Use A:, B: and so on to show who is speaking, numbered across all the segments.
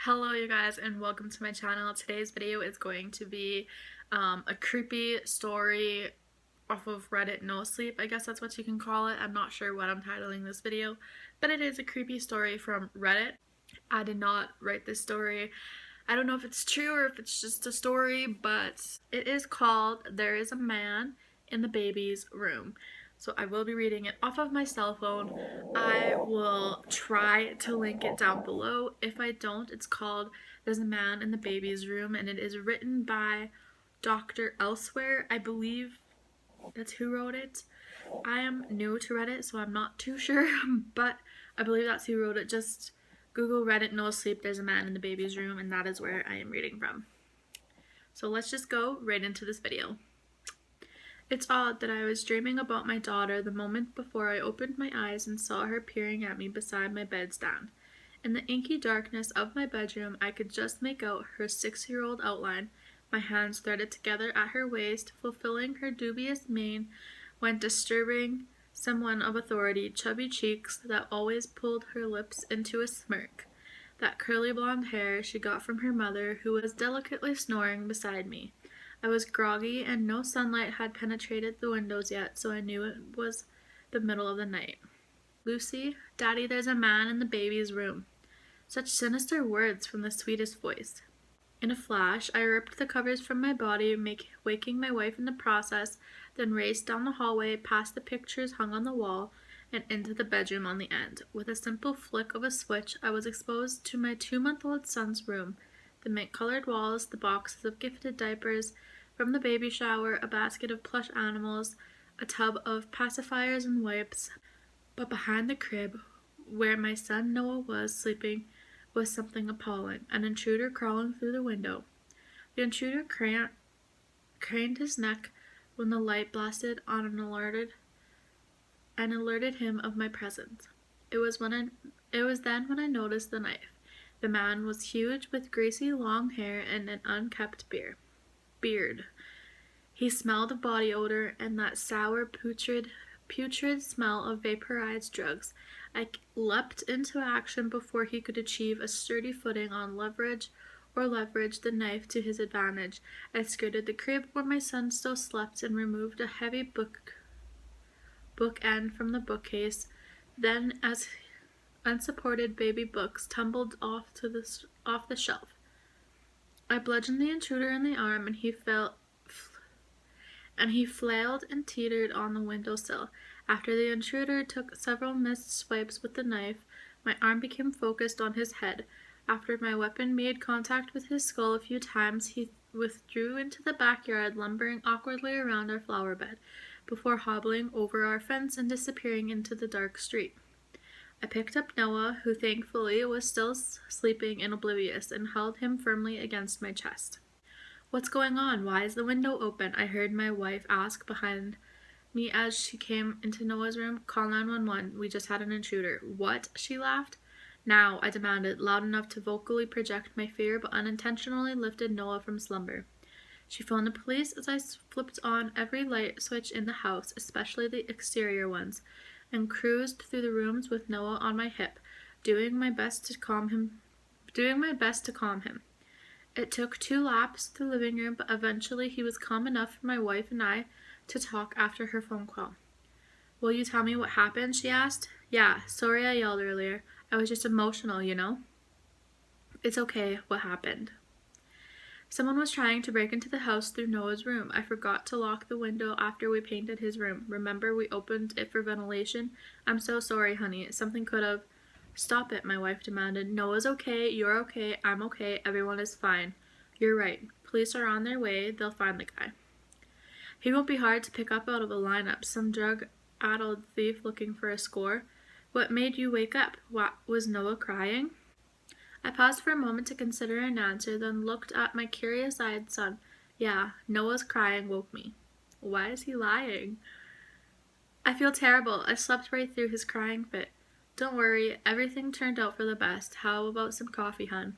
A: Hello you guys and welcome to my channel. Today's video is going to be a creepy story off of Reddit No Sleep. I guess that's what you can call it. I'm not sure what I'm titling this video, but it is a creepy story from Reddit. I did not write this story. I don't know if it's true or if it's just a story, but it is called There Is a Man in the Baby's Room. So I will be reading it off of my cell phone. I will try to link it down below. If I don't, it's called There's a Man in the Baby's Room, and it is written by Dr. Elsewhere. I believe that's who wrote it. I am new to Reddit, so I'm not too sure, but I believe that's who wrote it. Just Google Reddit No Sleep, There's a Man in the Baby's Room, and that is where I am reading from. So let's just go right into this video. It's odd that I was dreaming about my daughter the moment before I opened my eyes and saw her peering at me beside my bedstand. In the inky darkness of my bedroom, I could just make out her 6-year-old outline, my hands threaded together at her waist, fulfilling her dubious mane when disturbing someone of authority, chubby cheeks that always pulled her lips into a smirk. That curly blonde hair she got from her mother, who was delicately snoring beside me. I was groggy, and no sunlight had penetrated the windows yet, so I knew it was the middle of the night. Lucy, Daddy, there's a man in the baby's room. Such sinister words from the sweetest voice. In a flash, I ripped the covers from my body, waking my wife in the process, then raced down the hallway, past the pictures hung on the wall, and into the bedroom on the end. With a simple flick of a switch, I was exposed to my 2-month-old son's room. The mint-colored walls, the boxes of gifted diapers from the baby shower, a basket of plush animals, a tub of pacifiers and wipes. But behind the crib, where my son Noah was sleeping, was something appalling, an intruder crawling through the window. The intruder craned his neck when the light blasted on and alerted him of my presence. It was then when I noticed the knife. The man was huge, with greasy long hair and an unkempt beard. He smelled of body odor and that sour, putrid smell of vaporized drugs. I leapt into action before he could achieve a sturdy footing on leverage the knife to his advantage. I skirted the crib where my son still slept and removed a heavy bookend from the bookcase. Then, as unsupported baby books tumbled off the shelf, I bludgeoned the intruder in the arm, and he flailed and teetered on the windowsill. After the intruder took several missed swipes with the knife, my arm became focused on his head. After my weapon made contact with his skull a few times, he withdrew into the backyard, lumbering awkwardly around our flower bed, before hobbling over our fence and disappearing into the dark street. I picked up Noah, who thankfully was still sleeping and oblivious, and held him firmly against my chest. "What's going on? Why is the window open?" I heard my wife ask behind me as she came into Noah's room. "Call 911. We just had an intruder." "What?" she laughed. "Now," I demanded, loud enough to vocally project my fear, but unintentionally lifted Noah from slumber. She phoned the police as I flipped on every light switch in the house, especially the exterior ones, and cruised through the rooms with Noah on my hip, doing my best to calm him. It took 2 laps through the living room, but eventually he was calm enough for my wife and I to talk after her phone call. "Will you tell me what happened?" she asked. "Yeah, sorry I yelled earlier. I was just emotional, you know." "It's okay. What happened?" "Someone was trying to break into the house through Noah's room. I forgot to lock the window after we painted his room. Remember, we opened it for ventilation? I'm so sorry, honey. Something could have—" "Stop it," my wife demanded. "Noah's okay, you're okay, I'm okay, everyone is fine." "You're right. Police are on their way. They'll find the guy. He won't be hard to pick up out of a lineup. Some drug-addled thief looking for a score." "What made you wake up? Was Noah crying?" I paused for a moment to consider an answer, then looked at my curious-eyed son. "Yeah, Noah's crying woke me." "Why is he lying?" "I feel terrible. I slept right through his crying fit." "Don't worry, everything turned out for the best. How about some coffee, hun?"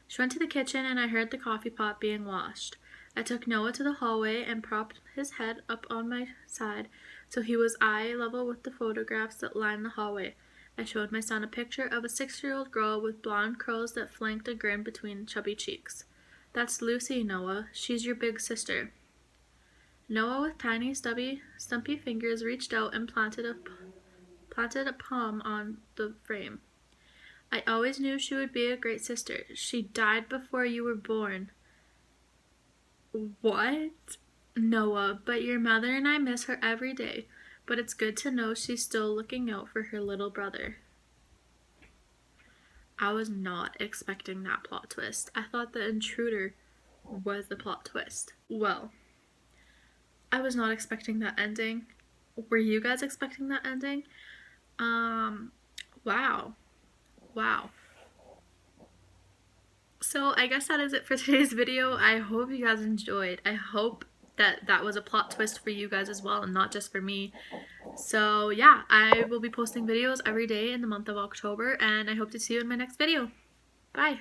A: She went to the kitchen, and I heard the coffee pot being washed. I took Noah to the hallway and propped his head up on my side so he was eye level with the photographs that lined the hallway. I showed my son a picture of a 6-year-old girl with blonde curls that flanked a grin between chubby cheeks. That's Lucy, Noah. She's your big sister. Noah, with tiny, stumpy fingers, reached out and planted a palm on the frame. I always knew she would be a great sister. She died before you were born. What? Noah, but your mother and I miss her every day. But it's good to know she's still looking out for her little brother. I was not expecting that plot twist. I thought the intruder was the plot twist. Well, I was not expecting that ending. Were you guys expecting that ending? Wow. So I guess that is it for today's video. I hope you guys enjoyed. I hope that was a plot twist for you guys as well and not just for me. So yeah, I will be posting videos every day in the month of October, and I hope to see you in my next video. Bye!